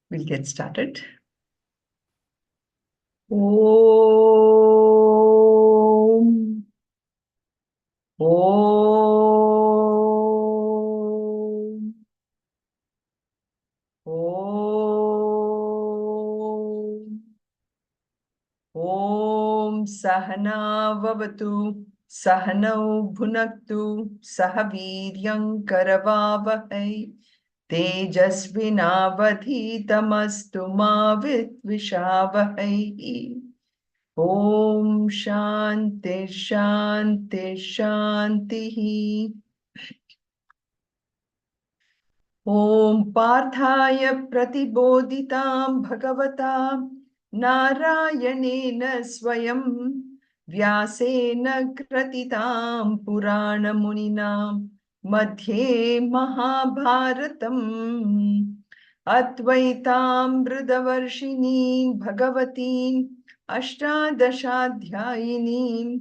We'll get started. Om. Om. Om. Om Sahana Vavatu Sahanau Bhunaktu Sahaviryam Karavavahai Tejasvinavadhitamastu ma vidvishavahai. Om Shanti Shanti Shanti. Om Parthaya Pratibodhitam Bhagavata Narayanena Swayam Vyasena Kratitam Purana Muninam Madhye Mahabharatam Advaitam Vridavarshini Bhagavatim Ashtadashadhyayinim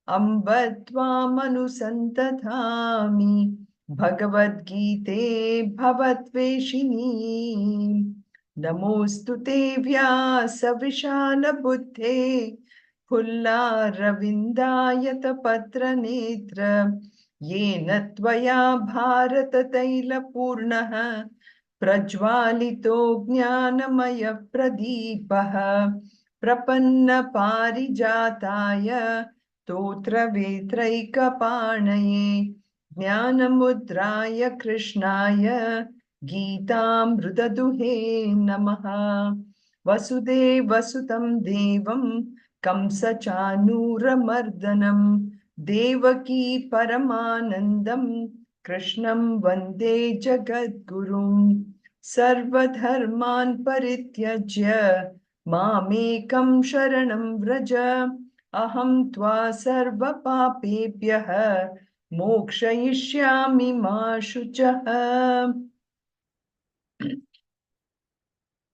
Ambatvam Anusantathami Bhagavad Gita Bhavatveshini Namostute Vyasa Vishala Buddhe Pulla Ravindayata Patra Netra Yena Tvaya Bharata Taila Purnaha Prajwalito Jnanamaya Pradipaha Prapanna Parijataya Totra Vetraika Panaye Jnanamudraya Krishnaya Geetamrudaduhe Namaha Vasudeva Sutam Devam Kamsachanuramardanam Devaki Paramanandam Krishnam Vande Jagadgurum Sarvadharman Parityajya Mamekam Sharanam Vraja Aham Tva Sarva Papebhyah Mokshayishyami ma shuchaha.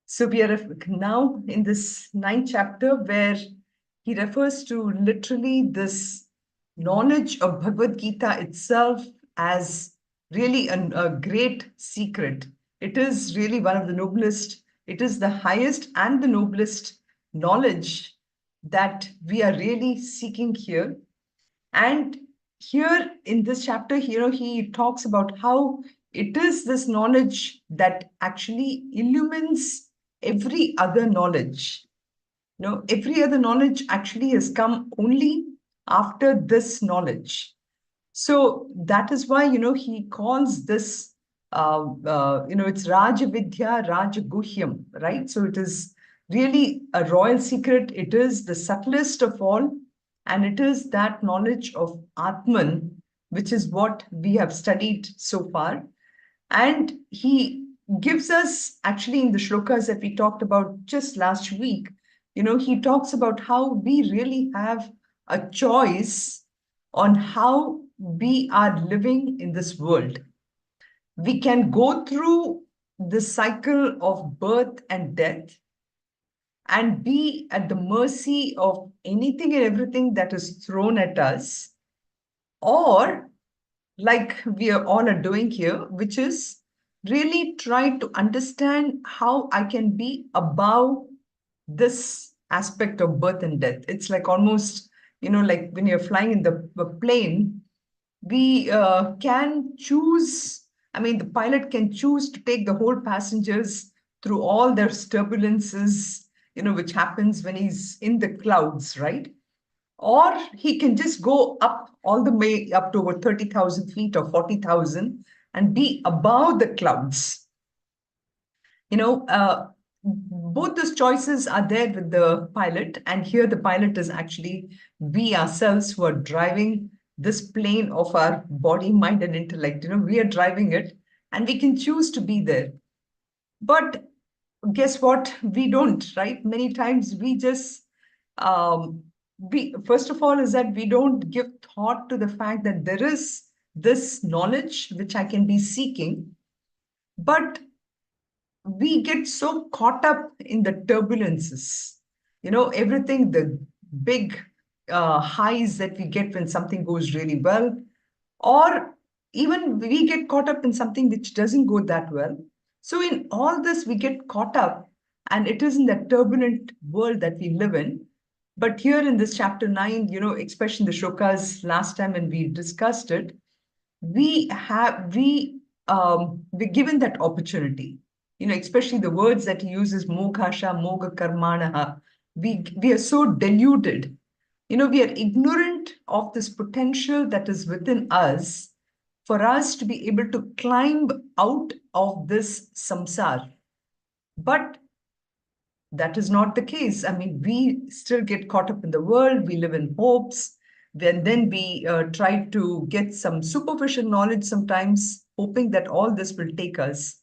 So we are now in this 9th chapter where he refers to literally this knowledge of Bhagavad Gita itself as really a great secret. It is really one of the noblest, it is the highest and the noblest knowledge that we are really seeking here. And here in this chapter, he talks about how it is this knowledge that actually illumines every other knowledge. Every other knowledge actually has come only after this knowledge. So that is why, he calls this, it's Raja Vidya, Raja Guhyam, right? So it is really a royal secret. It is the subtlest of all. And it is that knowledge of Atman, which is what we have studied so far. And he gives us, actually, in the shlokas that we talked about just last week, he talks about how we really have a choice on how we are living in this world. We can go through the cycle of birth and death and be at the mercy of anything and everything that is thrown at us, or like we are all are doing here, which is really try to understand how I can be above this aspect of birth and death. It's like almost, like when you're flying in the plane, we can choose, the pilot can choose to take the whole passengers through all their turbulences, which happens when he's in the clouds, right? Or he can just go up all the way up to over 30,000 feet or 40,000 and be above the clouds. Both those choices are there with the pilot. And here the pilot is actually we ourselves who are driving this plane of our body, mind, and intellect. We are driving it and we can choose to be there. But guess what? We don't, right? Many times we just, first of all, is that we don't give thought to the fact that there is this knowledge which I can be seeking, but we get so caught up in the turbulences, everything, the big highs that we get when something goes really well, or even we get caught up in something which doesn't go that well. So in all this, we get caught up, and it is in that turbulent world that we live in. But here in this chapter 9, especially in the shlokas last time when we discussed it, we're given that opportunity. Especially the words that he uses, moghasha, moga karmanaha. We are so deluded. We are ignorant of this potential that is within us for us to be able to climb out of this samsara. But that is not the case. I mean, we still get caught up in the world. We live in hopes. Then we try to get some superficial knowledge sometimes, hoping that all this will take us.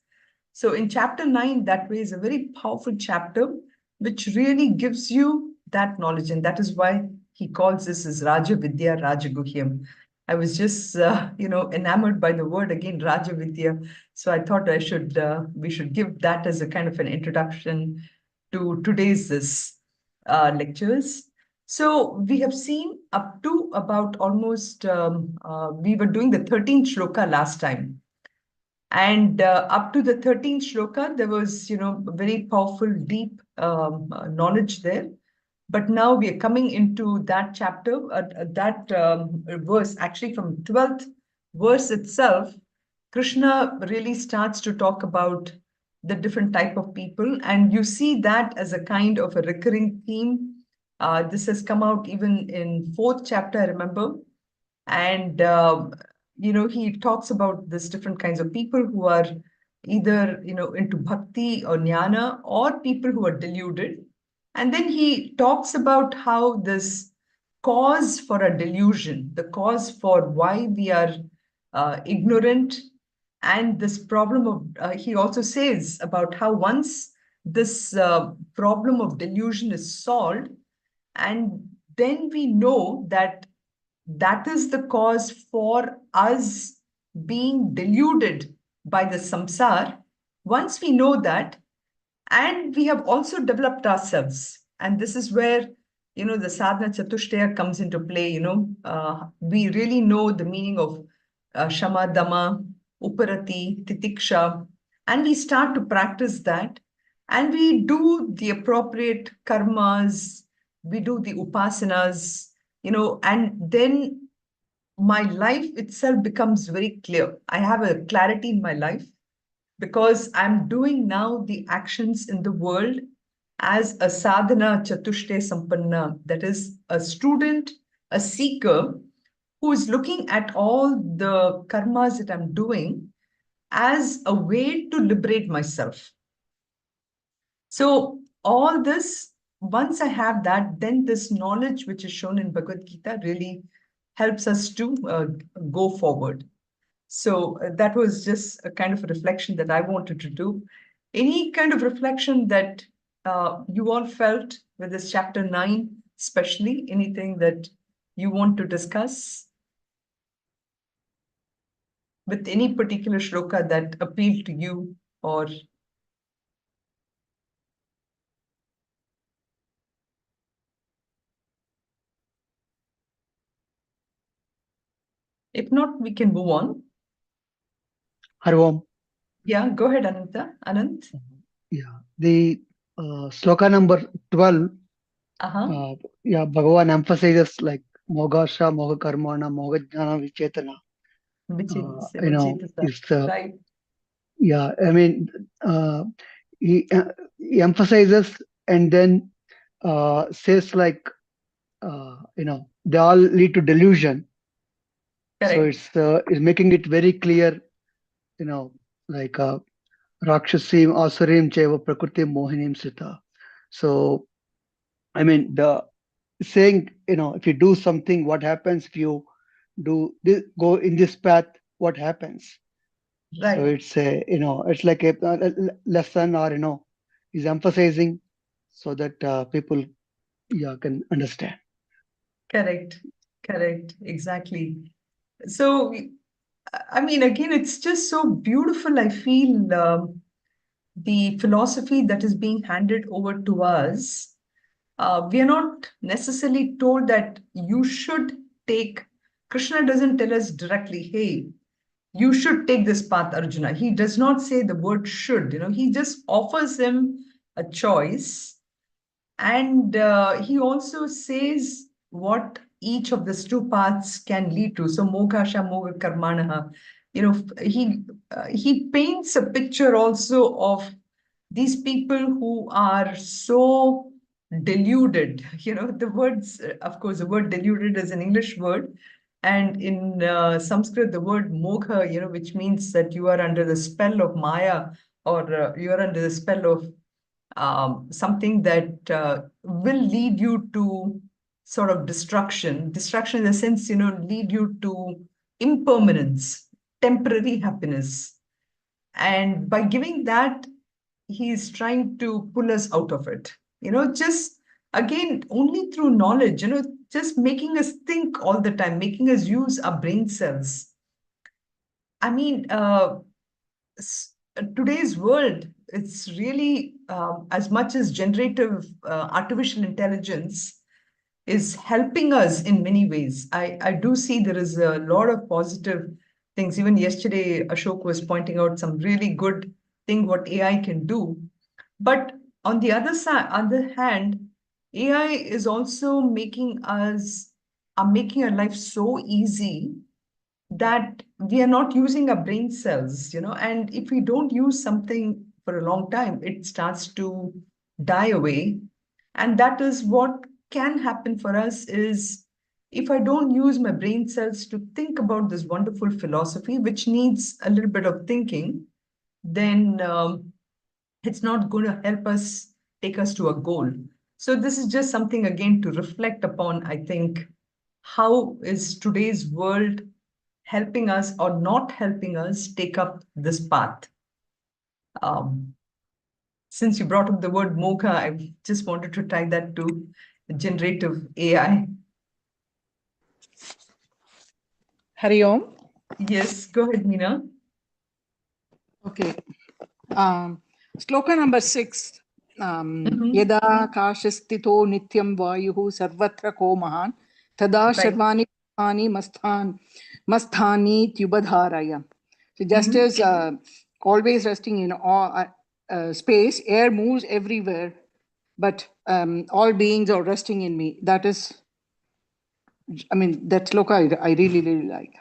So in chapter 9, that way is a very powerful chapter, which really gives you that knowledge. And that is why he calls this as Raja Vidya Rajaguhyam. I was just, enamored by the word again, Raja Vidya. So I thought we should give that as a kind of an introduction to today's this lectures. So we have seen up to about almost, we were doing the 13th shloka last time. And up to the 13th shloka, there was, very powerful, deep knowledge there. But now we are coming into that chapter, that verse, actually from 12th verse itself, Krishna really starts to talk about the different type of people. And you see that as a kind of a recurring theme. This has come out even in 4th chapter, I remember. And, he talks about this different kinds of people who are either, into bhakti or jnana, or people who are deluded. And then he talks about how this cause for a delusion, the cause for why we are ignorant, and this problem of, he also says about how once this problem of delusion is solved, and then we know that that is the cause for us being deluded by the samsara. Once we know that, and we have also developed ourselves, and this is where the sadhana chatushtaya comes into play. We really know the meaning of shama, dama, uparati, titiksha, and we start to practice that, and we do the appropriate karmas, we do the upasanas, and then my life itself becomes very clear. I have a clarity in my life because I'm doing now the actions in the world as a sadhana chatushte sampanna, that is a student, a seeker who is looking at all the karmas that I'm doing as a way to liberate myself. So all this, once I have that, then this knowledge which is shown in Bhagavad Gita really helps us to go forward. So that was just a kind of a reflection that I wanted to do. Any kind of reflection that you all felt with this chapter 9, especially anything that you want to discuss with any particular shloka that appealed to you, or if not, we can move on. Harvam. Yeah, go ahead, Anant. Yeah, the sloka number 12, Uh-huh. yeah, Bhagavan emphasizes like Mogasha, Moga Karmana, Moga Jnana Vichetana. Vichitasa. Is the, Right. yeah, I mean, uh, he emphasizes and then says like, they all lead to delusion. So Correct. it's making it very clear, you know, like Rakshasim, Asurim, Cheva, Prakriti, Mohinim, Sita. So, I mean, the saying, if you do something, what happens? If you do this, go in this path, what happens? So Right. it's it's like a lesson, or is emphasizing so that people, yeah, can understand. Correct. Correct. Exactly. So, I mean, again, it's just so beautiful. I feel the philosophy that is being handed over to us. We are not necessarily told that you should take, Krishna doesn't tell us directly, hey, you should take this path, Arjuna. He does not say the word should, he just offers him a choice. And he also says what each of these two paths can lead to. So, mokasha, moga karmanaha. He paints a picture also of these people who are so deluded. The words, of course, the word deluded is an English word. And in Sanskrit, the word mogha, which means that you are under the spell of Maya, or you are under the spell of something that will lead you to sort of destruction. Destruction in the sense, lead you to impermanence, temporary happiness. And by giving that, he's trying to pull us out of it. Just again, only through knowledge, just making us think all the time, making us use our brain cells. I mean, today's world, it's really as much as generative artificial intelligence is helping us in many ways. I do see there is a lot of positive things. Even yesterday, Ashok was pointing out some really good thing what AI can do. But on the other hand, AI is also making our life so easy that we are not using our brain cells, and if we don't use something for a long time, it starts to die away. And that is what can happen for us is, if I don't use my brain cells to think about this wonderful philosophy, which needs a little bit of thinking, then it's not going to help us take us to a goal. So this is just something again to reflect upon, I think. How is today's world helping us or not helping us take up this path? Um, since you brought up the word mocha, I just wanted to tie that to generative AI. Hari Om. Yes, go ahead, Meena. Okay. Sloka number 6. Yada kashastito nityam vayuhu sarvatra ko mahan tada sharvani masthani tyubadharaya. So just as always resting in space, air moves everywhere, but all beings are resting in me. That is, that sloka I really, really like.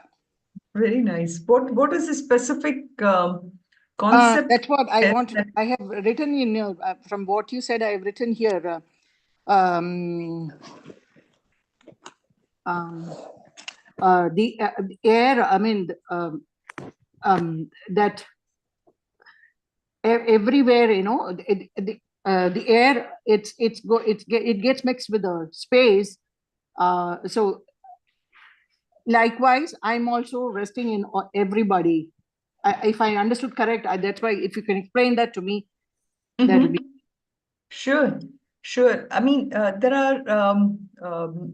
Very nice. What is the specific concept? That's what I want. I have written in from what you said. I have written here. The air. That everywhere, the air. It gets mixed with the space. So likewise, I'm also resting in everybody. If I understood correct, that's why if you can explain that to me, that would be. Sure. I mean, there are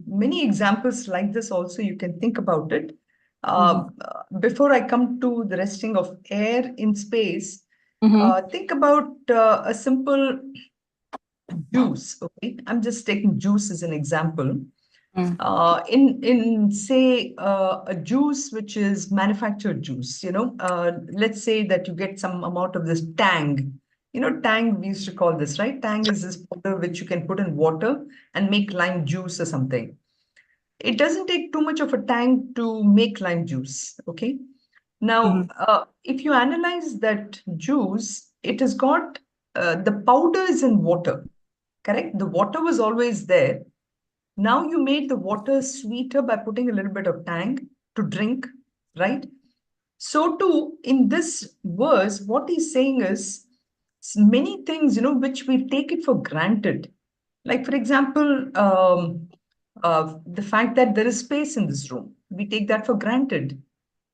many examples like this also. You can think about it. Before I come to the resting of air in space, think about a simple juice. Okay, I'm just taking juice as an example. In say a juice which is manufactured juice, let's say that you get some amount of this tang. Tang, we used to call this, right? Tang is this powder which you can put in water and make lime juice or something. It doesn't take too much of a tang to make lime juice, okay? Now, if you analyze that juice, it has got the powder is in water, correct? The water was always there. Now you made the water sweeter by putting a little bit of tang to drink, right? So too, in this verse, what he's saying is many things, which we take it for granted. Like, for example, the fact that there is space in this room. We take that for granted.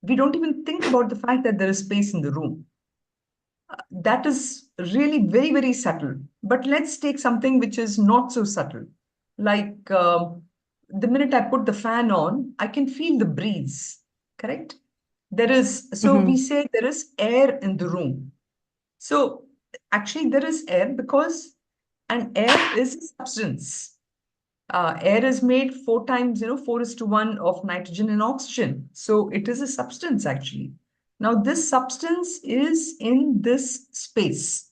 We don't even think about the fact that there is space in the room. That is really very, very subtle. But let's take something which is not so subtle. Like the minute I put the fan on, I can feel the breeze, correct? So we say there is air in the room. So actually there is air because an air is a substance. Air is made 4 is to 1 of nitrogen and oxygen. So it is a substance actually. Now, this substance is in this space,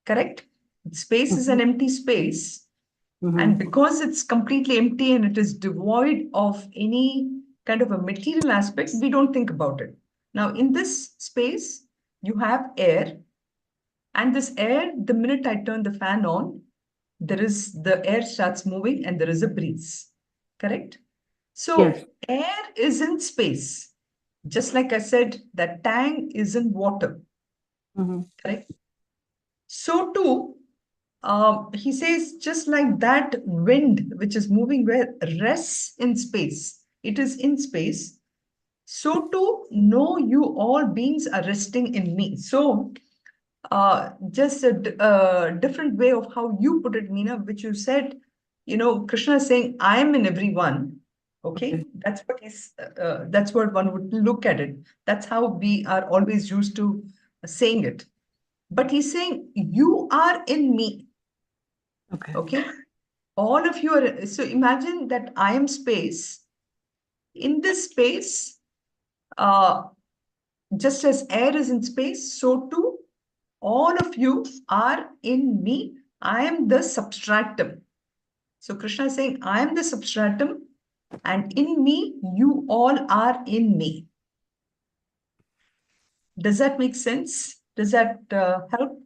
correct? Space is an empty space. And because it's completely empty and it is devoid of any kind of a material aspect, we don't think about it. Now, in this space, you have air. And this air, the minute I turn the fan on, the air starts moving and there is a breeze, correct? So Yes. air is in space. Just like I said, that tang is in water, correct? So too, he says, just like that wind which is moving where rests in space, it is in space. So too, know you all beings are resting in me. So just a different way of how you put it, Meena, which you said, Krishna is saying, I am in everyone. Okay, that's what one would look at it. That's how we are always used to saying it. But he's saying, you are in me. Okay. All of you are. So imagine that I am space. In this space, just as air is in space, so too, all of you are in me. I am the substratum. So Krishna is saying, I am the substratum, and in me, you all are in me. Does that make sense? Does that help?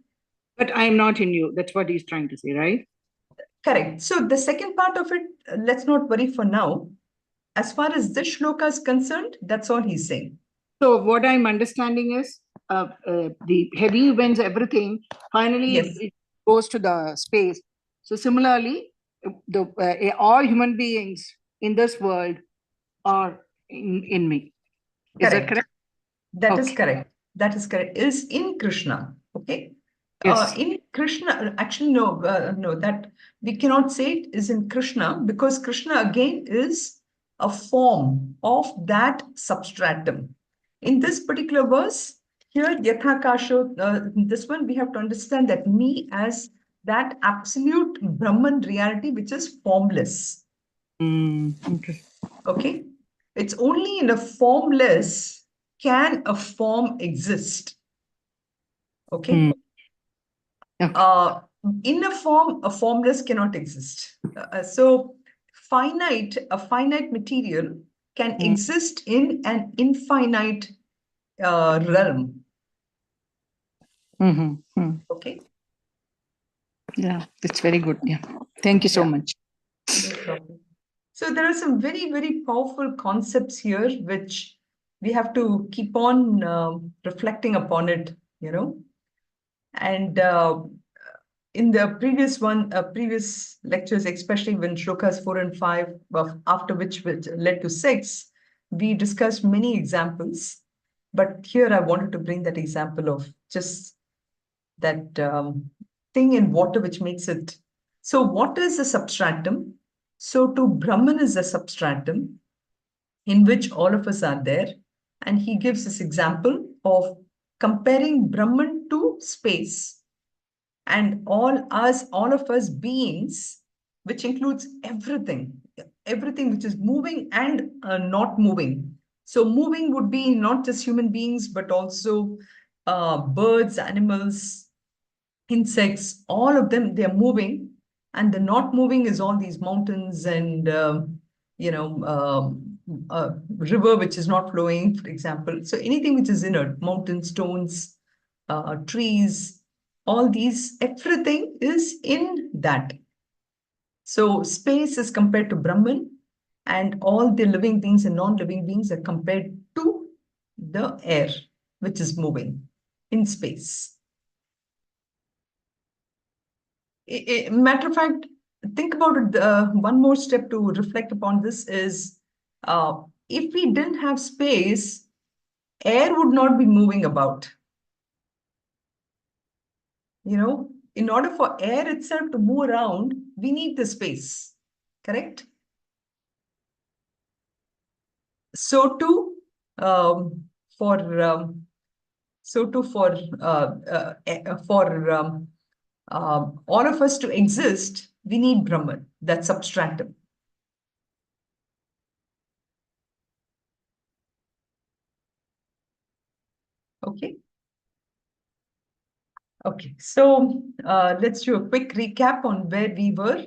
But I'm not in you. That's what he's trying to say, right? Correct. So the second part of it, let's not worry for now. As far as this shloka is concerned, that's all he's saying. So what I'm understanding is the heavy winds, everything, finally Yes. it goes to the space. So similarly, all human beings in this world are in me. Is that correct? That is Okay. correct. That is correct. Is in Krishna. Okay. Yes. In Krishna, actually, no, that we cannot say it is in Krishna, because Krishna again is a form of that substratum. In this particular verse, here, Yathakasho, this one, we have to understand that me as that absolute Brahman reality, which is formless. Okay. Okay. It's only in a formless can a form exist. Okay. Okay. In a form, a formless cannot exist. So a finite material can exist in an infinite realm. Okay. Yeah, that's very good. Yeah. Thank you so much. No problem. So there are some very, very powerful concepts here, which we have to keep on reflecting upon it, And in the previous lectures, especially when shlokas 4 and 5, after which led to 6, we discussed many examples. But here I wanted to bring that example of just that thing in water which makes it. So water is a substratum. So too Brahman is a substratum in which all of us are there. And he gives this example of comparing Brahman to space. And all of us beings, which includes everything which is moving and not moving. So moving would be not just human beings, but also birds, animals, insects, all of them, they're moving. And the not moving is all these mountains and, a river which is not flowing, for example. So anything which is inert, mountains, stones, trees, all these, everything is in that. So space is compared to Brahman, and all the living beings and non-living beings are compared to the air, which is moving in space. Matter of fact, think about it. One more step to reflect upon this is, if we didn't have space, air would not be moving about. In order for air itself to move around, we need the space, correct? So too, for all of us to exist, we need Brahman, that substratum. Okay. Okay, so let's do a quick recap on where we were.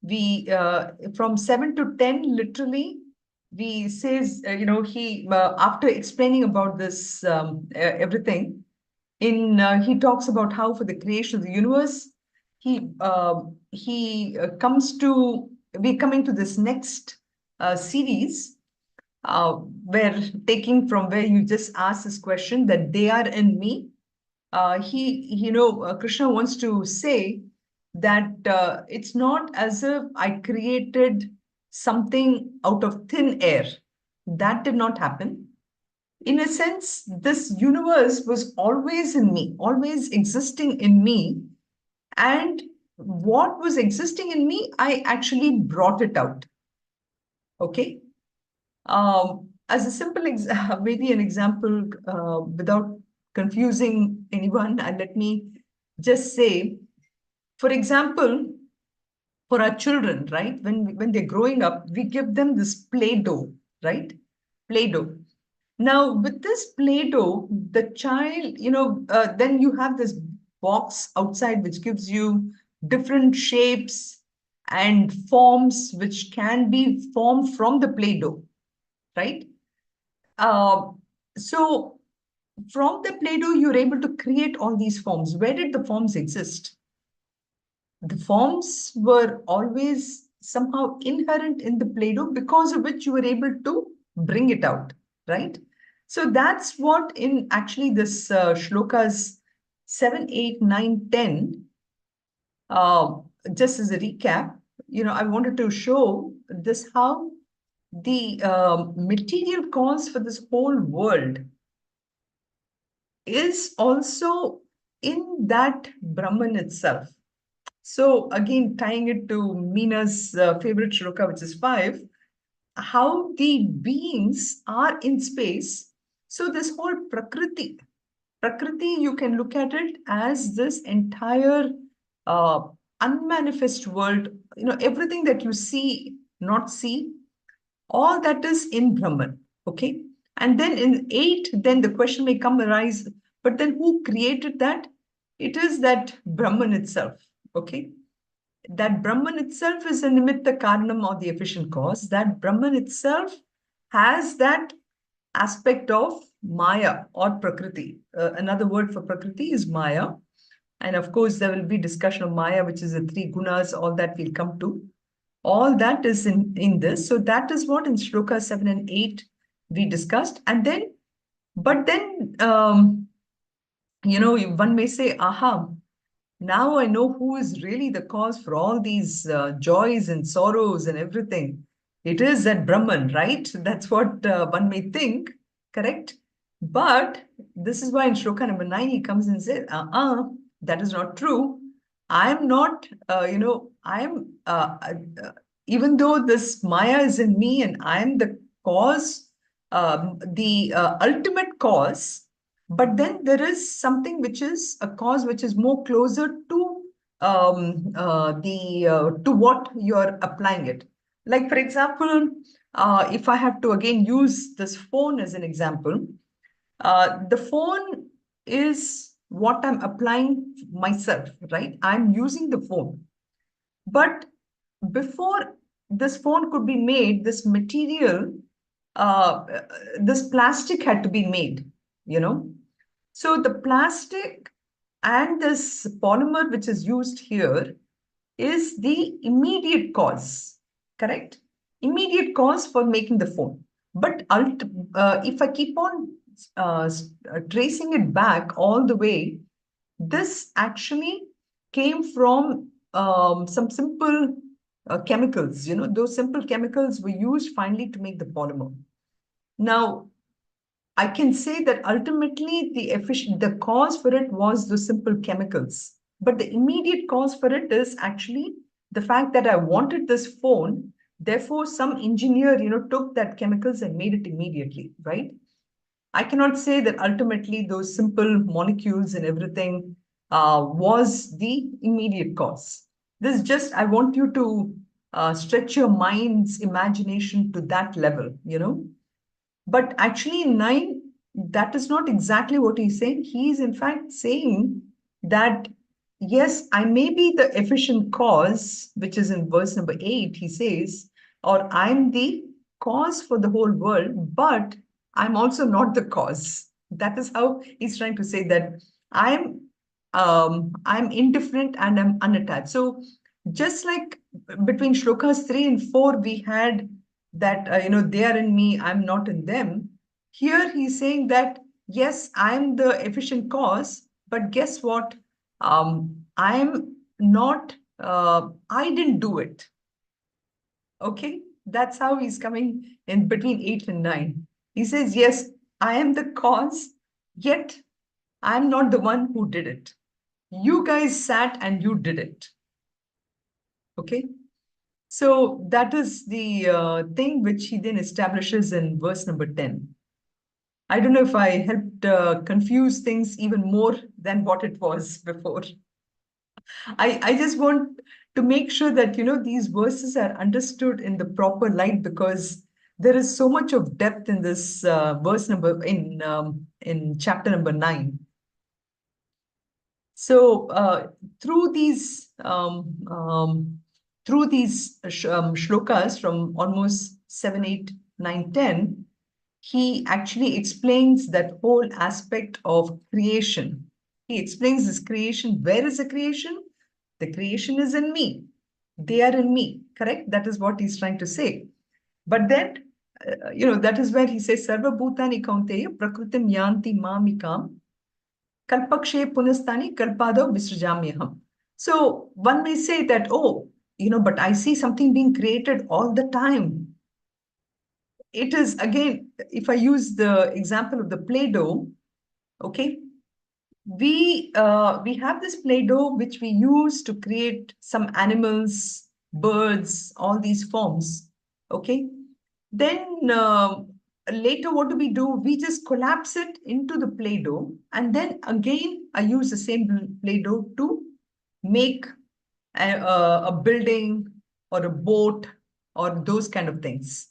We from 7 to 10, literally, we says, he after explaining about this everything, he talks about how for the creation of the universe, we're coming to this next series, where taking from where you just asked this question that they are in me. Krishna wants to say that it's not as if I created something out of thin air. That did not happen. In a sense, this universe was always in me, always existing in me. And what was existing in me, I actually brought it out. Okay. As a simple, maybe an example, without confusing anyone, and let me just say, for example, for our children, right? When they're growing up, we give them this Play-Doh, right? Play-Doh. Now, with this Play-Doh, the child, then you have this box outside which gives you different shapes and forms which can be formed from the Play-Doh, right? So from the Play-Doh, you're able to create all these forms. Where did the forms exist? The forms were always somehow inherent in the Play-Doh, because of which you were able to bring it out, right? So that's what in actually this shlokas 7, 8, 9, 10, just as a recap, I wanted to show this how the material cause for this whole world is also in that Brahman itself. So again, tying it to Meena's favorite shloka, which is 5, how the beings are in space. So this whole Prakriti, you can look at it as this entire uh, unmanifest world, everything that you see, not see, all that is in Brahman, okay? And then in 8, then the question may arise, but then who created that? It is that Brahman itself, okay? That Brahman itself is a nimitta karanam, or the efficient cause. That Brahman itself has that aspect of Maya or Prakriti. Another word for Prakriti is Maya. And of course, there will be discussion of Maya, which is the 3 gunas, all that we'll come to. All that is in this. So that is what in Shloka 7 and 8 we discussed. And then, but then, one may say, aha, now I know who is really the cause for all these joys and sorrows and everything. It is that Brahman, right? That's what one may think, correct? But this is why in Shloka number 9, he comes and says, that is not true. I'm not, even though this Maya is in me and I'm the cause, the ultimate cause, but then there is something which is a cause which is more closer to to what you're applying it. Like, for example, if I have to again use this phone as an example, the phone is what I'm applying myself, right? I'm using the phone. But before this phone could be made, this material, this plastic had to be made, So the plastic and this polymer which is used here is the immediate cause, correct? Immediate cause for making the phone. But if I keep on tracing it back all the way, this actually came from some simple chemicals. Those simple chemicals were used finally to make the polymer. Now, I can say that ultimately the cause for it was the simple chemicals. But the immediate cause for it is actually the fact that I wanted this phone. Therefore, some engineer, took that chemicals and made it immediately, right? I cannot say that ultimately those simple molecules and everything was the immediate cause. This just, I want you to stretch your mind's imagination to that level, But actually in 9, that is not exactly what he's saying. He is in fact saying that, yes, I may be the efficient cause, which is in verse number 8, he says, or I'm the cause for the whole world, but I'm also not the cause. That is how he's trying to say that I'm indifferent and I'm unattached. So just like between shlokas 3 and 4, we had that, they are in me, I'm not in them. Here he's saying that, yes, I'm the efficient cause, but guess what? I'm not, I didn't do it. Okay, that's how he's coming in between 8 and 9. He says, yes, I am the cause, yet I'm not the one who did it. You guys sat and you did it. Okay, so that is the thing which he then establishes in verse number 10. I don't know if I helped confuse things even more than what it was before. I just want to make sure that, these verses are understood in the proper light, because there is so much of depth in this verse number in chapter number 9. So through these shlokas from almost 7, 8, 9, 10, he actually explains that whole aspect of creation. He explains this creation. Where is the creation? The creation is in me. They are in me, correct? That is what he's trying to say. But then, that is where he says, Sarva Bhutani Kaunteya Prakritim Yanti Mamikam Kalpakshe Punastani Kalpado Visrajamyaham. So one may say that, oh, but I see something being created all the time. It is, again, if I use the example of the Play-Doh, okay, we have this Play-Doh which we use to create some animals, birds, all these forms, okay. Then later, what do? We just collapse it into the Play-Doh, and then again, I use the same Play-Doh to make a building or a boat or those kind of things.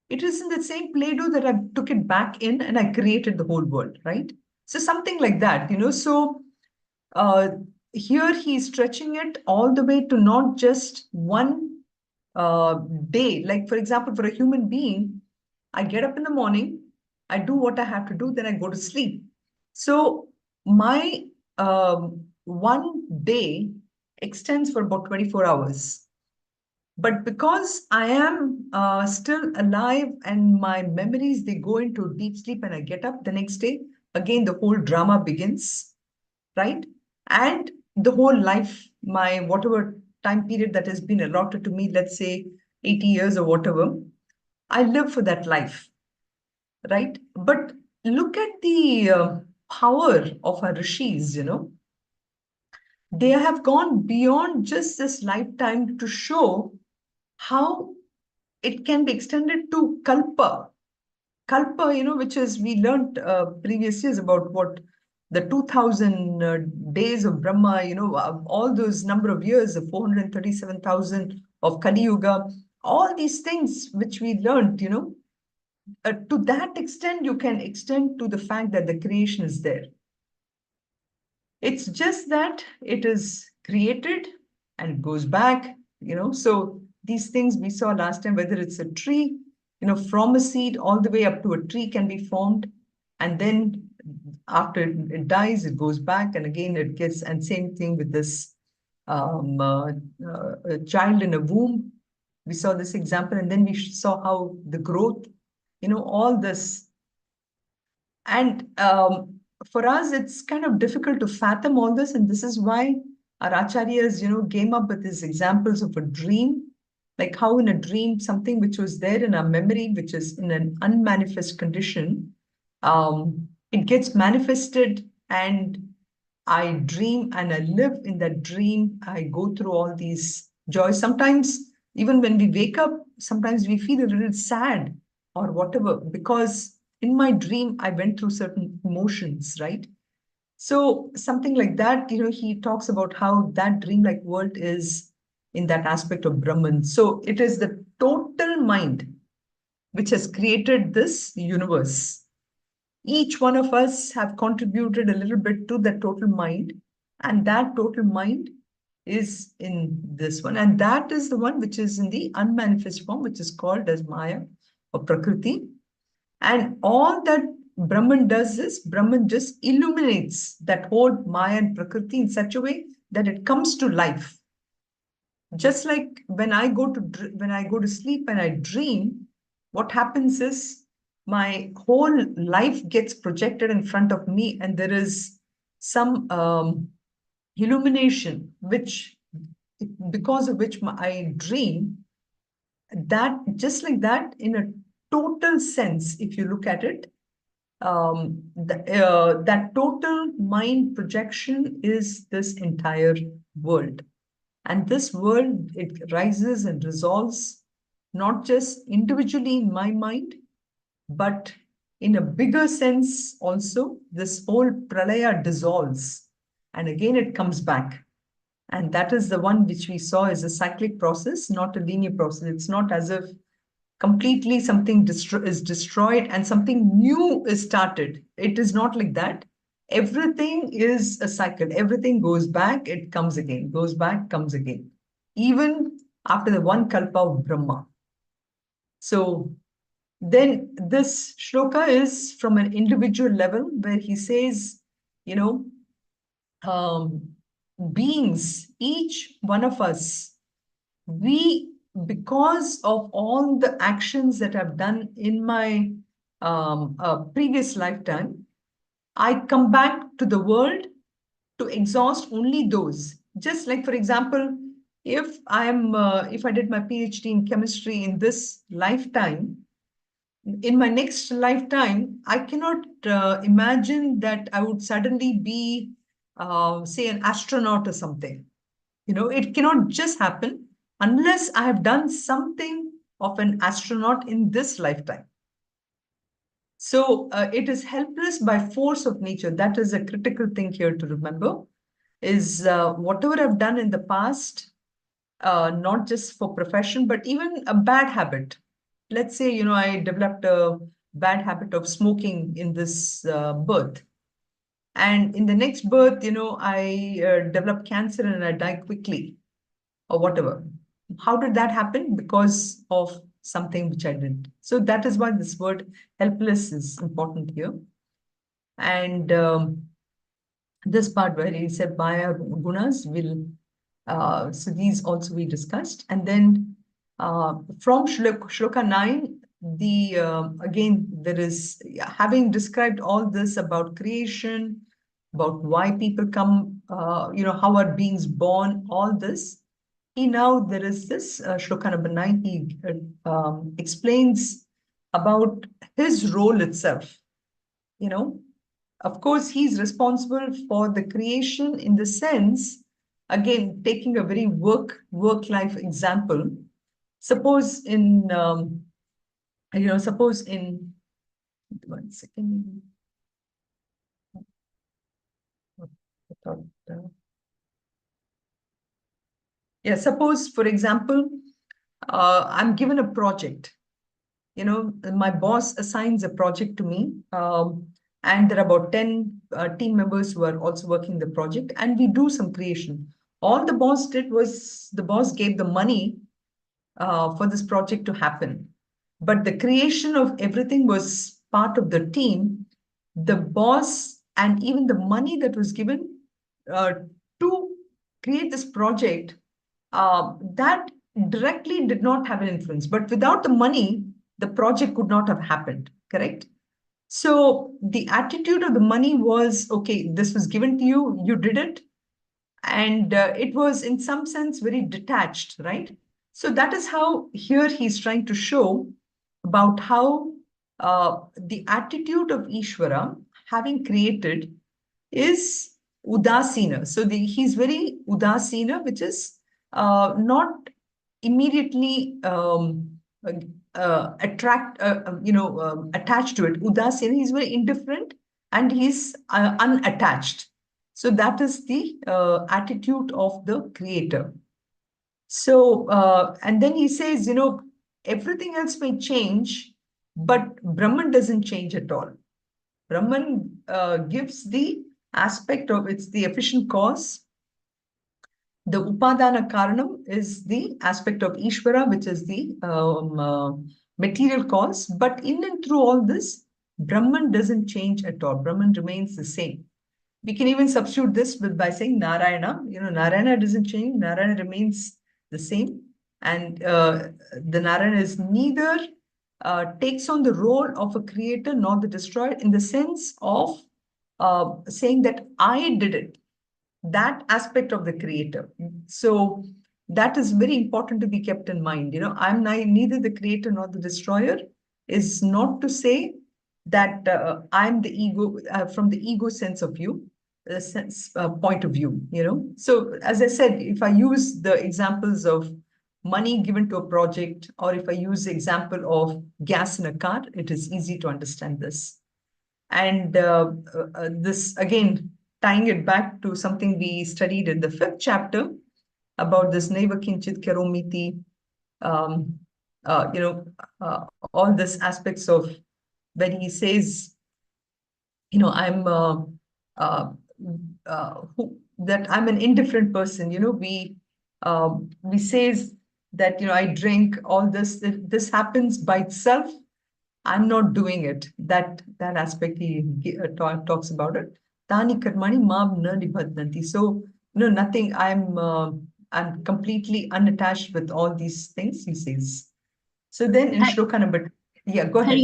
It is in the same Play-Doh that I took it back in and I created the whole world, right? So something like that, So uh, here he's stretching it all the way to not just one day. Like, for example, for a human being, I get up in the morning, I do what I have to do, then I go to sleep. So my one day extends for about 24 hours. But because I am still alive and my memories, they go into deep sleep and I get up the next day, again, the whole drama begins, right? And the whole life, my whatever time period that has been allotted to me, let's say 80 years or whatever, I live for that life, right? But look at the power of our rishis, They have gone beyond just this lifetime to show how it can be extended to kalpa. Kalpa, which is, we learned previous years about what the 2000 days of Brahma, all those number of years, the 437,000 of Kali Yuga, all these things which we learned, to that extent, you can extend to the fact that the creation is there. It's just that it is created and goes back, So these things we saw last time, whether it's a tree, from a seed all the way up to a tree can be formed. And then after it dies, it goes back. And again, it gets, and same thing with this a child in a womb. We saw this example, and then we saw how the growth, all this. And for us, it's kind of difficult to fathom all this. And this is why our acharyas, came up with these examples of a dream, like how in a dream, something which was there in our memory, which is in an unmanifest condition, it gets manifested and I dream and I live in that dream. I go through all these joys. Sometimes, even when we wake up, sometimes we feel a little sad or whatever, because in my dream, I went through certain emotions, right? So something like that, he talks about how that dreamlike world is in that aspect of Brahman. So it is the total mind which has created this universe. Each one of us have contributed a little bit to the total mind, and that total mind is in this one, and that is the one which is in the unmanifest form, which is called as Maya or Prakriti. And all that Brahman does is Brahman just illuminates that whole Maya and Prakriti in such a way that it comes to life. Just like when I go to sleep and I dream, what happens is my whole life gets projected in front of me, and there is some illumination because of which I dream. That just like that, in a total sense, if you look at it, that total mind projection is this entire world. And this world, it rises and resolves not just individually in my mind, but in a bigger sense also. This whole pralaya dissolves and again it comes back. And that is the one which we saw as a cyclic process, not a linear process. It's not as if completely something is destroyed and something new is started. It is not like that. Everything is a cycle. Everything goes back, it comes again, goes back, comes again, even after the one kalpa of Brahma. So then this shloka is from an individual level where he says, beings, each one of us, we, because of all the actions that I've done in my previous lifetime, I come back to the world to exhaust only those. Just like, for example, if I did my PhD in chemistry in this lifetime, in my next lifetime, I cannot imagine that I would suddenly be, say, an astronaut or something. It cannot just happen unless I have done something of an astronaut in this lifetime. So it is helpless by force of nature. That is a critical thing here to remember, is whatever I've done in the past, not just for profession, but even a bad habit. Let's say, I developed a bad habit of smoking in this birth. And in the next birth, I develop cancer and I die quickly or whatever. How did that happen? Because of something which I did. So that is why this word helpless is important here. And this part where he said Maya gunas will, so these also we discussed. And then from Shloka 9, again, there is, having described all this about creation, about why people come, how are beings born, all this. There is this Shloka number 9, he explains about his role itself. Of course, he's responsible for the creation in the sense, again, taking a very work-life example. Suppose in, one second. Yeah, suppose, for example, I'm given a project. My boss assigns a project to me, and there are about 10 team members who are also working the project, and we do some creation. All the boss did was the boss gave the money for this project to happen. But the creation of everything was part of the team. The boss and even the money that was given to create this project, that directly did not have an influence. But without the money, the project could not have happened, correct? So the attitude of the money was, okay, this was given to you, you did it. And it was in some sense very detached, right? So that is how here he's trying to show about how the attitude of Ishvara, having created, is udasina. So he's very udasina, which is not immediately attached to it. Udasina, he's very indifferent and he's unattached. So that is the attitude of the creator. So, and then he says, everything else may change, but Brahman doesn't change at all. Brahman gives the aspect of it's the efficient cause. The Upadana Karanam is the aspect of Ishvara, which is the material cause. But in and through all this, Brahman doesn't change at all. Brahman remains the same. We can even substitute this by saying Narayana. Narayana doesn't change. Narayana remains the same. And the Narayana is neither takes on the role of a creator nor the destroyer, in the sense of saying that I did it, that aspect of the creator. So that is very important to be kept in mind. I'm neither the creator nor the destroyer is not to say that I'm the ego from the ego sense of view, point of view. So as I said, if I use the examples of money given to a project, or if I use the example of gas in a car, it is easy to understand this. And this, again, tying it back to something we studied in the 5th chapter about this Neva Kinchit Karomiti, all these aspects of when he says, I'm that I'm an indifferent person. We says that I drink all this. If this happens by itself, I'm not doing it. That aspect he talks about it. Tani karmani maam na nibhadnanti. So nothing. I'm completely unattached with all these things, he says. So then in shloka number, go ahead.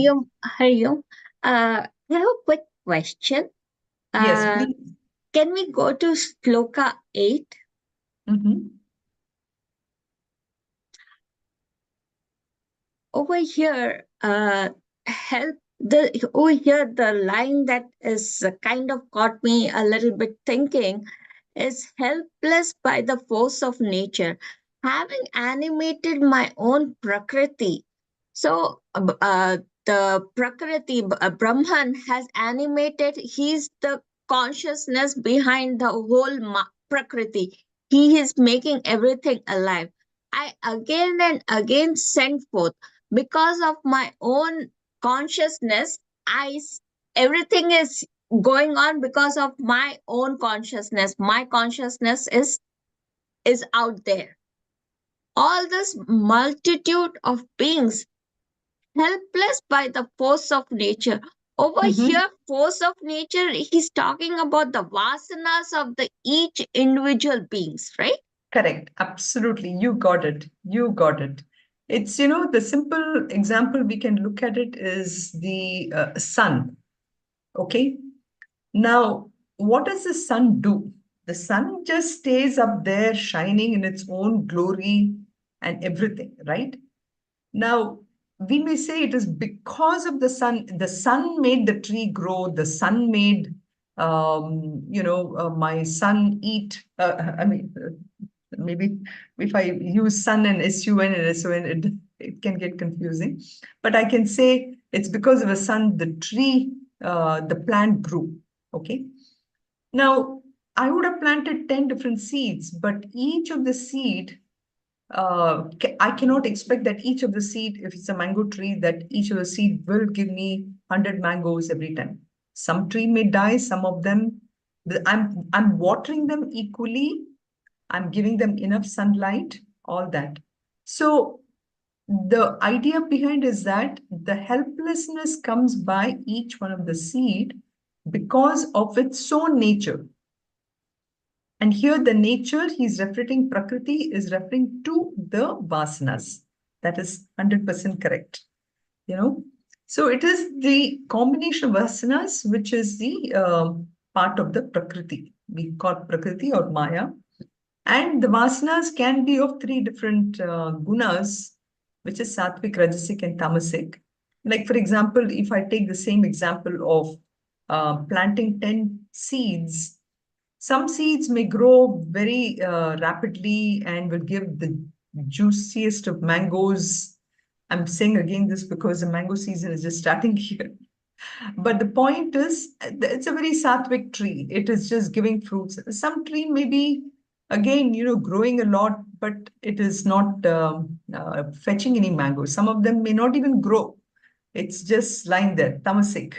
Hariom. I have a quick question. Yes, please. Can we go to shloka 8? Over here, over here, the line that is kind of got me a little bit thinking is helpless by the force of nature, having animated my own prakriti. So the prakriti, Brahman has animated, he's the consciousness behind the whole prakriti. He is making everything alive. I again and again send forth because of my own consciousness. Everything is going on because of my own consciousness. My consciousness is out there. All this multitude of beings helpless by the force of nature. Over here, force of nature, he's talking about the vasanas of the each individual beings, right? Correct. Absolutely. You got it. It's, the simple example we can look at it is the sun. Okay. Now, what does the sun do? The sun just stays up there shining in its own glory and everything, right? Now, we may say it is because of the sun made the tree grow, the sun made, my son eat, maybe if I use sun and sun and son, it can get confusing. But I can say it's because of the sun, the tree, the plant grew. Okay. Now, I would have planted 10 different seeds, but each of the seed, I cannot expect that each of the seed, if it's a mango tree, that each of the seed will give me 100 mangoes every time. Some tree may die, some of them, I'm watering them equally. I'm giving them enough sunlight, all that. So the idea behind is that the helplessness comes by each one of the seed because of its own nature. And here the nature he's referring, Prakriti, is referring to the vasanas. That is 100% correct. So it is the combination of vasanas, which is the part of the Prakriti. We call Prakriti or Maya. And the vasanas can be of 3 different gunas, which is sattvic, rajasic, and tamasic. Like, for example, if I take the same example of planting 10 seeds, some seeds may grow very rapidly and will give the juiciest of mangoes. I'm saying again this because the mango season is just starting here. But the point is, it's a very sattvic tree. It is just giving fruits. Some tree may be, again, growing a lot, but it is not fetching any mangoes. Some of them may not even grow. It's just lying there, tamasic.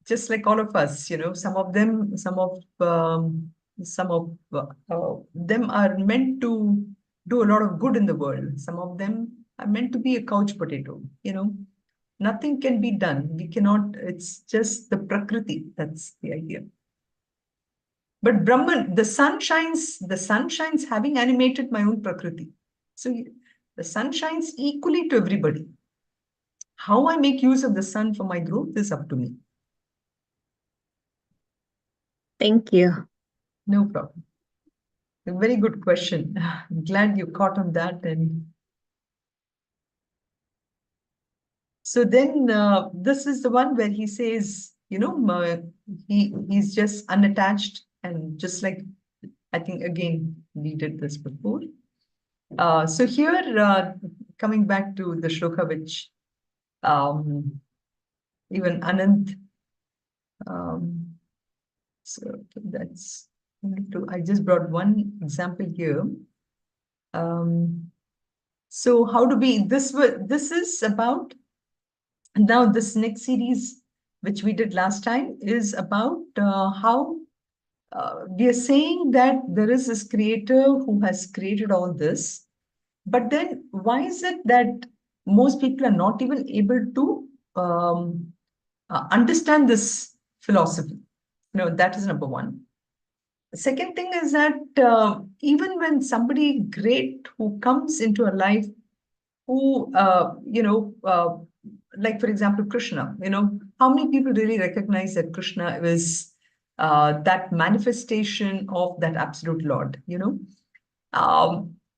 just like all of us, some of them, some of them are meant to do a lot of good in the world. Some of them are meant to be a couch potato. Nothing can be done. We cannot. It's just the prakriti. That's the idea. But Brahman, the sun shines. The sun shines, having animated my own prakriti. So the sun shines equally to everybody. How I make use of the sun for my growth is up to me. Thank you. No problem. A very good question. I'm glad you caught on that. And so then this is the one where he says, he's just unattached, and just like, I think again we did this before. So here, coming back to the shloka, which even Anand, so that's, I just brought one example here. So how do we, this is about, now this next series, which we did last time, is about how we are saying that there is this creator who has created all this. But then why is it that most people are not even able to understand this philosophy? That is number one. The second thing is that even when somebody great who comes into a life, who, like, for example, Krishna, how many people really recognize that Krishna is that manifestation of that absolute Lord?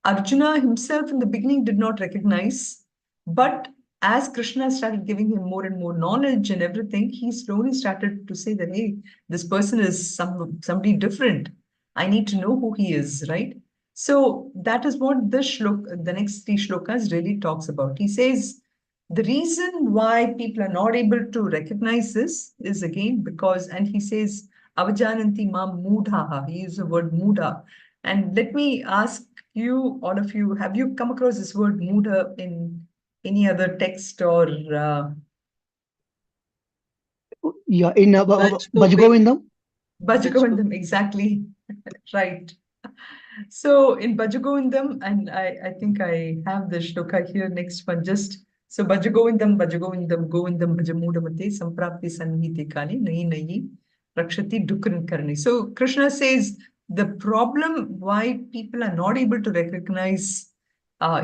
Arjuna himself in the beginning did not recognize, but as Krishna started giving him more and more knowledge and everything, he slowly started to say that, hey, this person is somebody different. I need to know who he is, right? So that is what the next three shlokas really talks about. He says the reason why people are not able to recognize this is again because, and he says, avajananti mam mudha. He uses the word mudha. And let me ask you, all of you, have you come across this word mudha in any other text or? Yeah, in Bhajagovindam. Bhajagovindam, exactly. Right. So in Bhajagovindam, and I think I have the shloka here, next one, just so Bhajagovindam, Govindam, Bhajamudamate, Samprapti Sanhite Kali, Nayi, Rakshati Dukran Karni. So Krishna says the problem why people are not able to recognize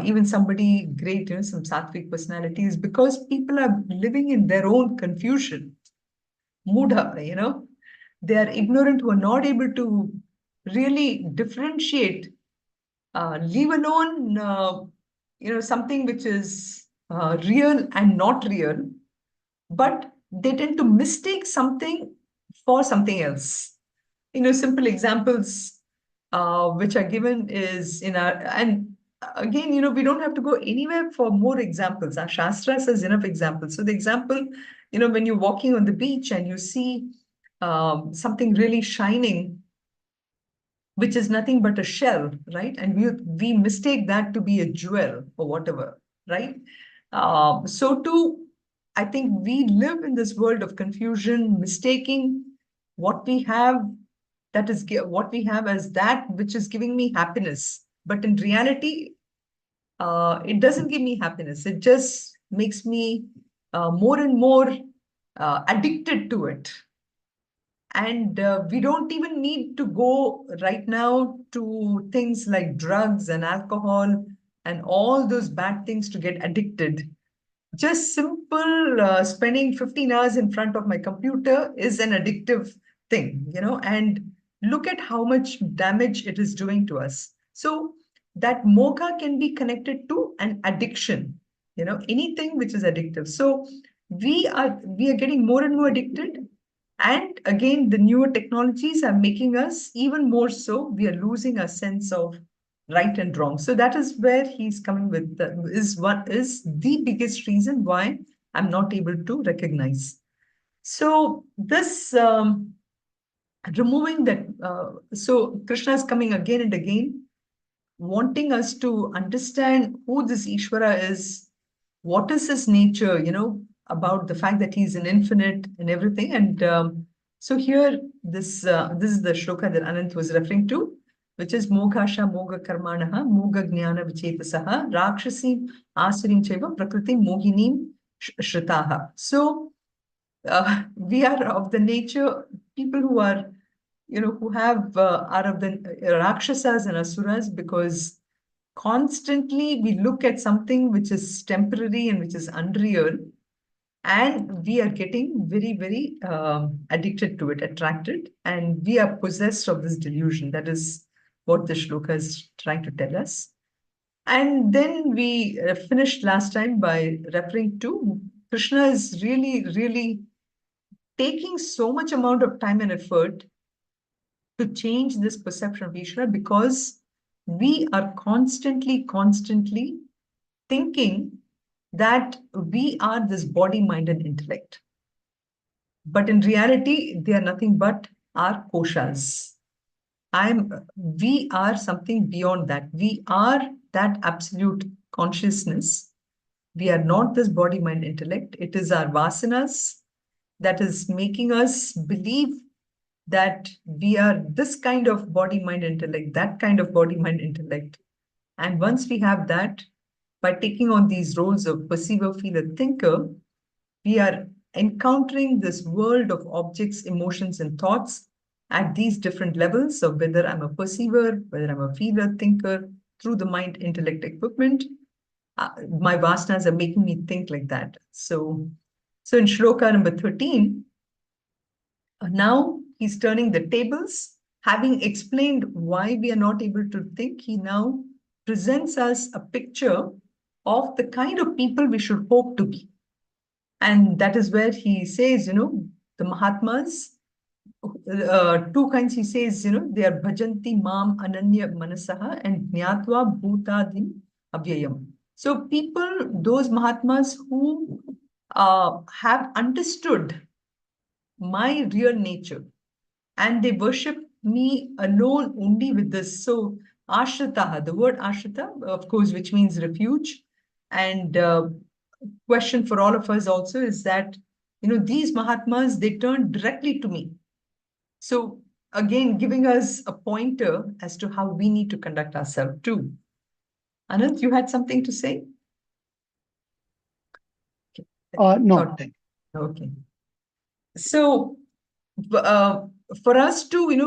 even somebody great, some sattvic personality, is because people are living in their own confusion. Mudha, they are ignorant, who are not able to really differentiate, leave alone, something which is real and not real, but they tend to mistake something for something else. Simple examples which are given is and again, we don't have to go anywhere for more examples. Our Shastra says enough examples. So the example, when you're walking on the beach and you see something really shining, which is nothing but a shell, right? And we mistake that to be a jewel or whatever, right? So too, I think we live in this world of confusion, mistaking what we have, that is what we have as that which is giving me happiness. But in reality, it doesn't give me happiness. It just makes me more and more addicted to it. And we don't even need to go right now to things like drugs and alcohol and all those bad things to get addicted. Just simple spending 15 hours in front of my computer is an addictive thing, and look at how much damage it is doing to us. So that mocha can be connected to an addiction, anything which is addictive. So we are getting more and more addicted. And again, the newer technologies are making us even more so. We are losing our sense of right and wrong. So that is where he's coming with is the biggest reason why I'm not able to recognize. So this removing that, so Krishna is coming again and again, wanting us to understand who this Ishvara is, what is his nature, about the fact that he's an infinite and everything. And so here, this is the shloka that Anant was referring to, which is Moghasha Moga Karmanaha Moga Jnana Vichetasaha Rakshasi Asurim Chaiva Prakriti Mohinim Shritaha. So we are of the nature, people who are, who have are of the Rakshasas and Asuras, because constantly we look at something which is temporary and which is unreal, and we are getting very, very addicted to it, attracted, and we are possessed of this delusion. That is what the shloka is trying to tell us. And then we finished last time by referring to Krishna is really, really taking so much amount of time and effort to change this perception of Ishvara, because we are constantly thinking that we are this body, mind, and intellect. But in reality, they are nothing but our koshas. We are something beyond that. We are that absolute consciousness. We are not this body, mind, intellect. It is our vasanas that is making us believe that we are this kind of body, mind, intellect, that kind of body, mind, intellect. And once we have that, by taking on these roles of perceiver, feeler, thinker, we are encountering this world of objects, emotions, and thoughts at these different levels of whether I'm a perceiver, whether I'm a feeler, thinker, through the mind, intellect equipment. My vasanas are making me think like that. So in shloka number 13, now he's turning the tables. Having explained why we are not able to think, he now presents us a picture of the kind of people we should hope to be. And that is where he says, the Mahatmas, two kinds he says, they are bhajanti mam ananya manasaha and jnatva bhutadin avyayam. So people, those Mahatmas who have understood my real nature, and they worship me alone only with this. So ashritaha, the word ashrita, of course, which means refuge. And question for all of us also is that, these Mahatmas, they turn directly to me. So again, giving us a pointer as to how we need to conduct ourselves too. Anant, you had something to say? No, thank you. Okay. So for us too, we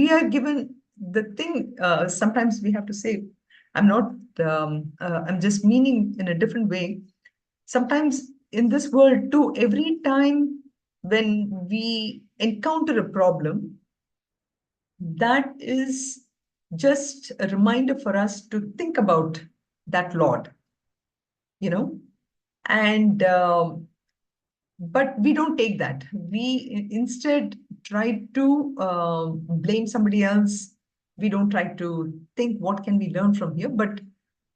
are given the thing. Sometimes we have to say, I'm not. I'm just meaning in a different way. Sometimes in this world too, every time when we encounter a problem, that is just a reminder for us to think about that Lord, and but we don't take that. We instead try to blame somebody else. We don't try to think what can we learn from here. But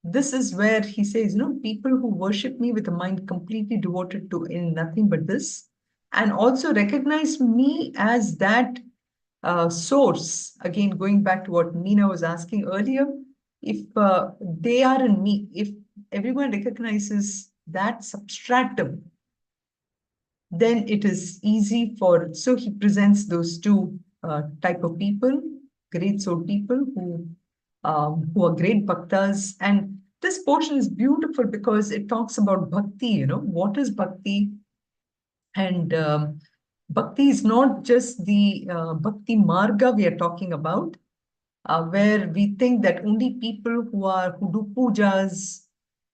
this is where he says, people who worship me with a mind completely devoted to in nothing but this, and also recognize me as that source. Again, going back to what Meena was asking earlier, if they are in me, if everyone recognizes that substratum, then it is easy for, so he presents those two type of people, great soul people who are great bhaktas. And this portion is beautiful because it talks about bhakti, what is bhakti? And bhakti is not just the bhakti marga we are talking about, where we think that only people who do pujas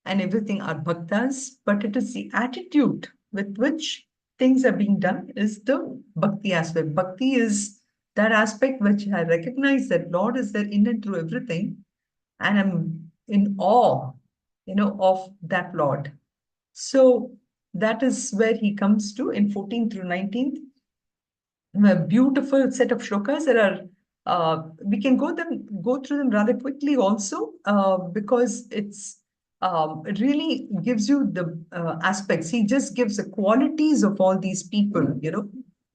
and everything are bhaktas, but it is the attitude with which things are being done is the bhakti aspect. Bhakti is that aspect which I recognize that Lord is there in and through everything, and I'm in awe, of that Lord. So that is where he comes to in 14th through 19th. A beautiful set of shlokas. There are we can go through them rather quickly also, because it really gives you the aspects. He just gives the qualities of all these people,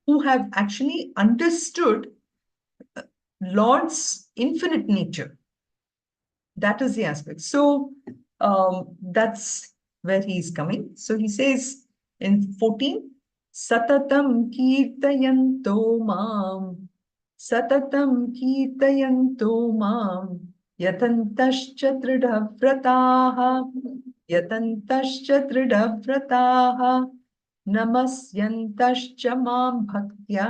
who have actually understood Lord's infinite nature. That is the aspect. So that's where he is coming. So he says in 14, Satatam kirtayanto mam, Satatam kirtayanto mam, yatantascha tridhavrataha, yatantascha tridhavrataha, namasyantascha mam bhaktya,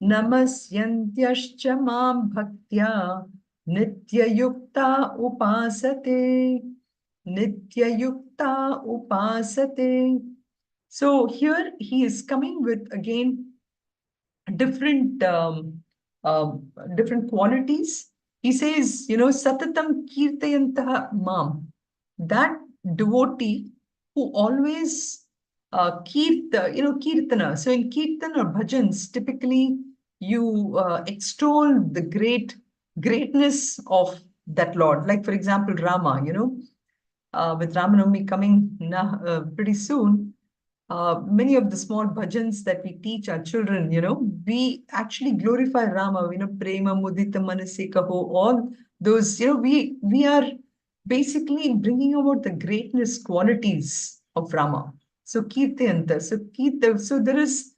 namasyantyascha mam bhaktya, nityayukta upasate. Nityayukta upasate. So here he is coming with again different different qualities. He says, Satatam kirtayantaha mam. That devotee who always kirtana. So in kirtan or bhajans, typically you extol the greatness of that Lord. Like for example, Rama, with Ramanavami coming pretty soon, many of the small bhajans that we teach our children, we actually glorify Rama, prema mudita manase kaho, all those, we are basically bringing about the greatness qualities of Rama. So kirtayanta, so there is,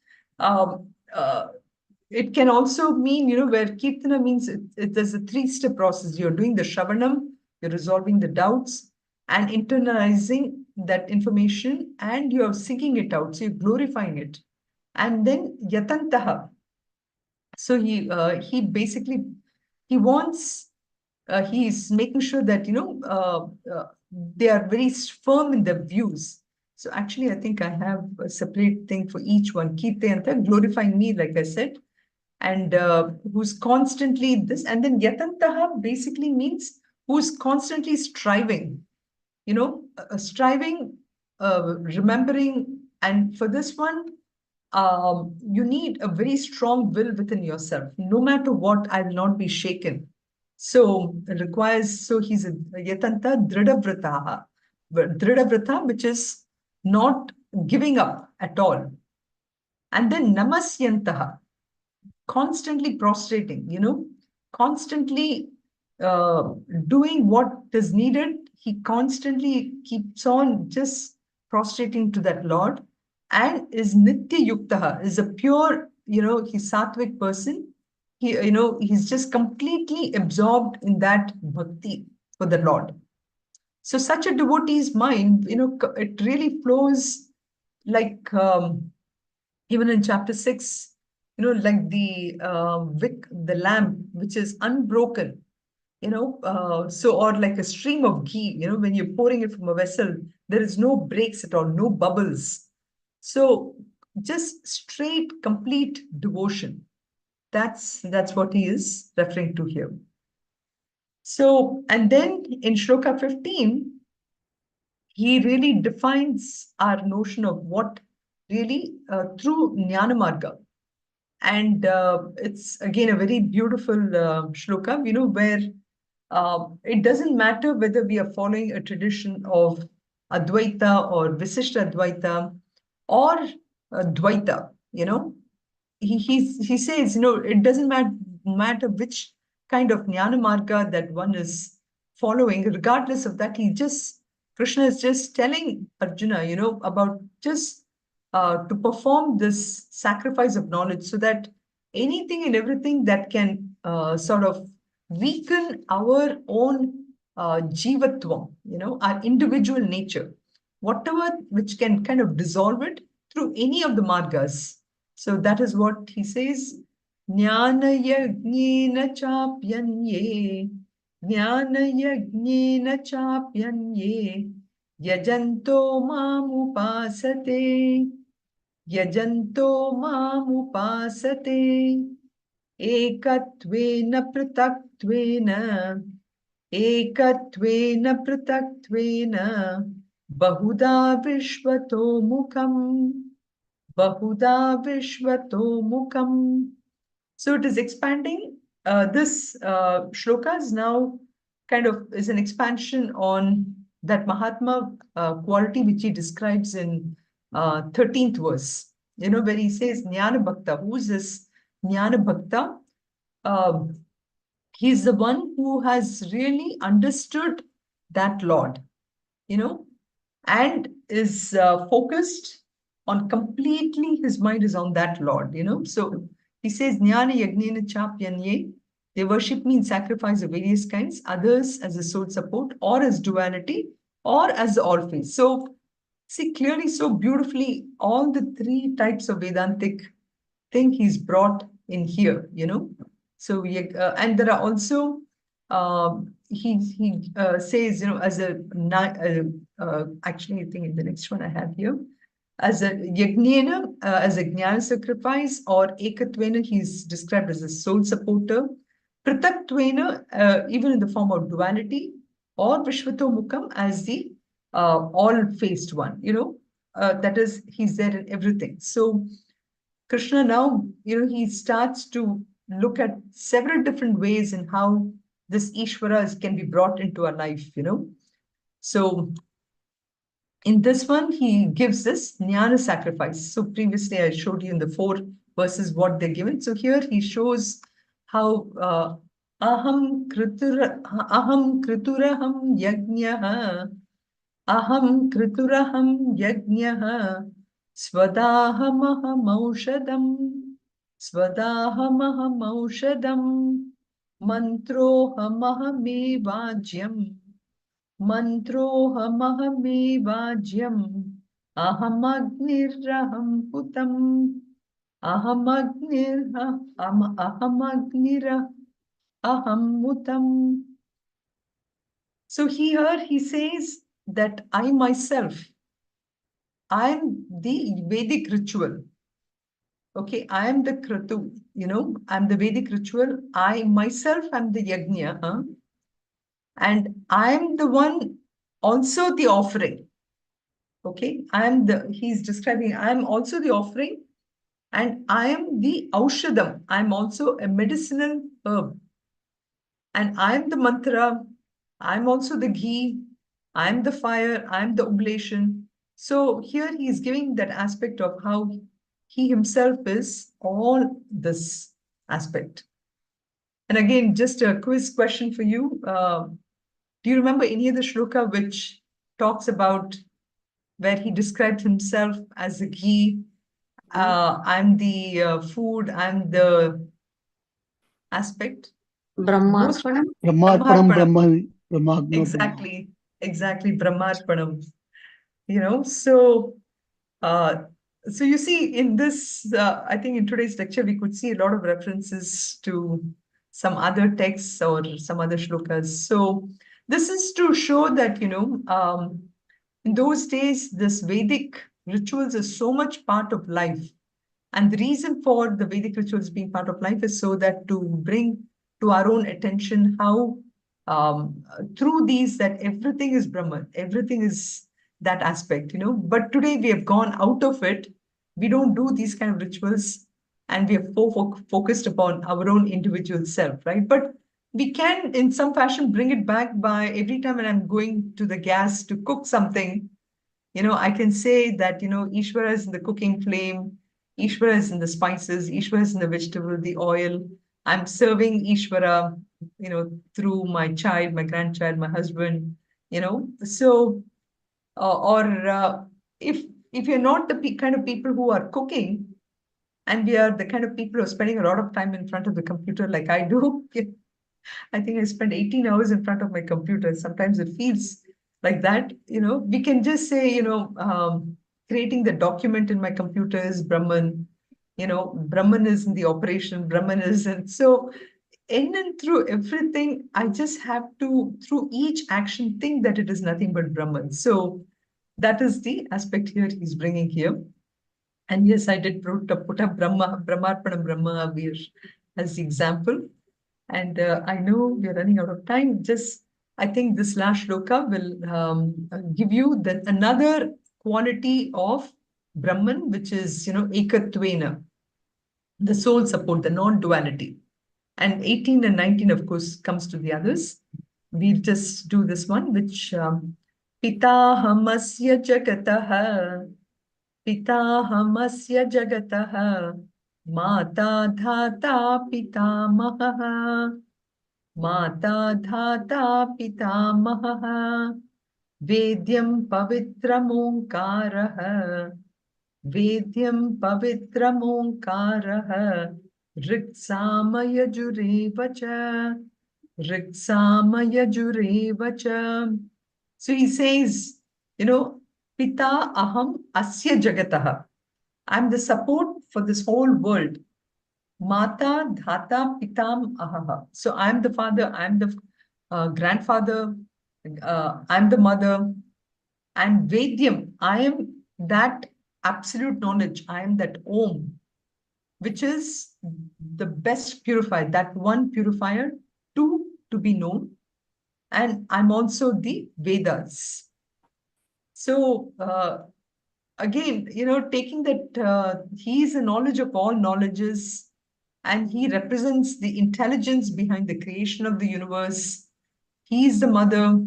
it can also mean, where kirtana means there's a three-step process. You're doing the shravanam, you're resolving the doubts, and internalizing that information, and you're singing it out, so you're glorifying it. And then yatantaha. So he basically, he wants, he's making sure that, they are very firm in their views. So actually, I think I have a separate thing for each one. Kirtayanta, glorifying me, like I said, and who's constantly this. And then yatantaha basically means who's constantly striving, striving, remembering. And for this one, you need a very strong will within yourself. No matter what, I will not be shaken. So it requires, so he's a yatanta dridhavrataha, dridhavrata, which is not giving up at all. And then namasyantaha, constantly prostrating, constantly doing what is needed. He constantly keeps on just prostrating to that Lord, and is nitya yuktaha, is a pure, he's sattvic person. He's just completely absorbed in that bhakti for the Lord. So such a devotee's mind, it really flows like, even in chapter 6, like the wick, the lamp, which is unbroken, so, or like a stream of ghee, when you're pouring it from a vessel, there is no breaks at all, no bubbles. So just straight, complete devotion. That's what he is referring to here. So, and then in Shloka 15, he really defines our notion of what really through Jnana Marga. And it's again a very beautiful shloka, where it doesn't matter whether we are following a tradition of Advaita or Visishta Advaita or Dvaita, he says, it doesn't matter which kind of Jnana Marga that one is following. Regardless of that, Krishna is just telling Arjuna, about just to perform this sacrifice of knowledge, so that anything and everything that can sort of weaken our own jivatvam, our individual nature, whatever which can kind of dissolve it through any of the margas. So that is what he says. Jnana yagnena chapyanye, Jnana yagnena chapyanye, yajanto mamupasate, yajanto mamupasate, ekatvena prataktvena, ekatvena prataktvena, bahuda vishvato mukam, bahuda vishvato mukam. So it is expanding. This shloka is now kind of is an expansion on that Mahatma quality which he describes in 13th verse, where he says Jnana Bhakta. Who is this Jnana Bhakta? He's the one who has really understood that Lord, and is focused on completely, his mind is on that Lord, So he says, Jnana Yagnena Chapyanye, they worship me in sacrifice of various kinds, others as a soul support, or as duality, or as the all face. So see clearly, so beautifully, all the three types of Vedantic thing he's brought in here, So and there are also he says, as actually I think in the next one I have here, as a yagnena, as a jnana sacrifice, or ekatvena, he's described as a soul supporter, pritatvena, even in the form of duality, or vishvatomukam as the all-faced one, that is, he's there in everything. So Krishna now, he starts to look at several different ways in how this Ishvara can be brought into our life, So in this one, he gives this jnana sacrifice. So previously I showed you in the 4 verses what they're given. So here he shows how aham krituraham yajnaha, aham krituraham yajnaha, स्वदाहमहम औषधम स्वदाहमहम औषधम मंत्रोहमहमेवाज्यम मंत्रोहमहमेवाज्यम अहमग्निरहम पुतम अहमग्निरहम मुतम. So here he says that I myself, I am the Vedic ritual. Okay, I am the Kratu, I'm the Vedic ritual. I myself am the Yajna, and I am the one also the offering. Okay, he's describing, I am also the offering, and I am the Aushadam. I'm also a medicinal herb. And I am the mantra, I'm also the ghee, I'm the fire, I'm the oblation. So here he is giving that aspect of how he himself is all this aspect. And again, just a quiz question for you. Do you remember any of the shloka which talks about where he described himself as the ghee? I'm the food, I'm the aspect. Brahmarpanam. Brahmarpanam Brahmagno. Exactly, Brahmarpanam. So you see in this, I think in today's lecture, we could see a lot of references to some other texts or some other shlokas. So this is to show that, in those days, this Vedic rituals is so much part of life. And the reason for the Vedic rituals being part of life is so that to bring to our own attention how through these that everything is Brahman, everything is that aspect, But today we have gone out of it. We don't do these kind of rituals, and we are focused upon our own individual self, right? But we can, in some fashion, bring it back by every time when I'm going to the gas to cook something, I can say that, Ishvara is in the cooking flame, Ishvara is in the spices, Ishvara is in the vegetable, the oil. I'm serving Ishvara, through my child, my grandchild, my husband, So, or if you're not the kind of people who are cooking, and we are the kind of people who are spending a lot of time in front of the computer like I do, I think I spend 18 hours in front of my computer. Sometimes it feels like that, we can just say, creating the document in my computer is Brahman, Brahman is in the operation, Brahman is in. So in and through everything, I just have to, through each action, think that it is nothing but Brahman. So that is the aspect here he's bringing here. And yes, I did put up Brahmarpanam Brahma as the example. And I know we're running out of time. I think this last shloka will give you another quality of Brahman, which is, Ekatvena, the soul support, the non-duality. And 18 and 19, of course, comes to the others. We'll just do this one, which Pitahamasya Jagataha, Pitahamasya Jagataha, Mata Dhata Pitamaha, Mata Dhata Pitamaha, Vedyam Pavitram Omkaraha. Vedyam Pavitram Omkaraha. Ritsamaya Jurevacha. Ritsamaya Jurevacha. So he says, Pita Aham Asya Jagataha. I'm the support for this whole world. Mata Dhata Pitam Ahaha. So I'm the father, I'm the grandfather, I'm the mother, and Vedyam, I am that absolute knowledge, I am that Om, which is the best purifier, that one purifier to be known. And I'm also the Vedas. So again, taking that he is the knowledge of all knowledges, and he represents the intelligence behind the creation of the universe. He is the mother,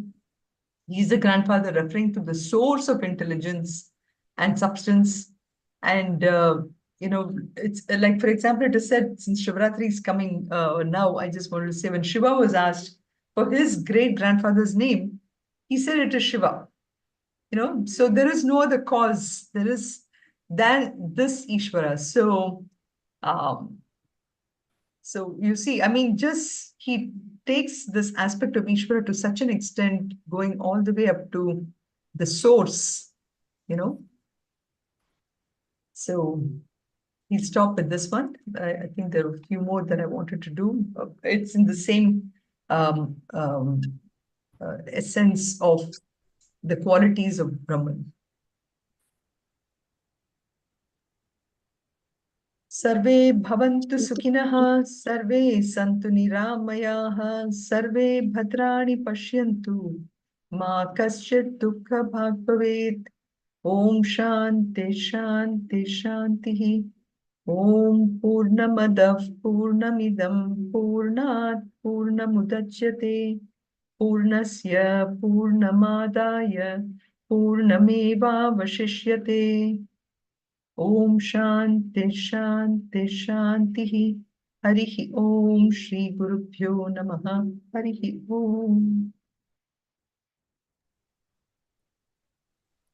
he is the grandfather, referring to the source of intelligence and substance. And it's like, for example, it is said, since Shivratri is coming now, I just wanted to say, when Shiva was asked for his great grandfather's name, he said it is Shiva. So there is no other cause there is than this Ishvara. So you see, I mean, just he takes this aspect of Ishvara to such an extent, going all the way up to the source, So he'll stop with this one. I think there are a few more that I wanted to do. It's in the same essence of the qualities of Brahman. सर्वे भवन्तु सुखिनः सर्वे सन्तु निरामयाः सर्वे भद्राणि पश्यन्तु मा कश्चित् दुःखभाग् भवेत् ॐ शान्ति शान्ति शान्तिः ॐ पूर्णमदः पूर्णमिदं पूर्णात् पूर्णमुदच्यते पूर्णस्य पूर्णमादाय पूर्णमेवावशिष्यते Om Shanti Shanti Shanti Harihi Om Shri Guru Pyo Namaha Harihi Om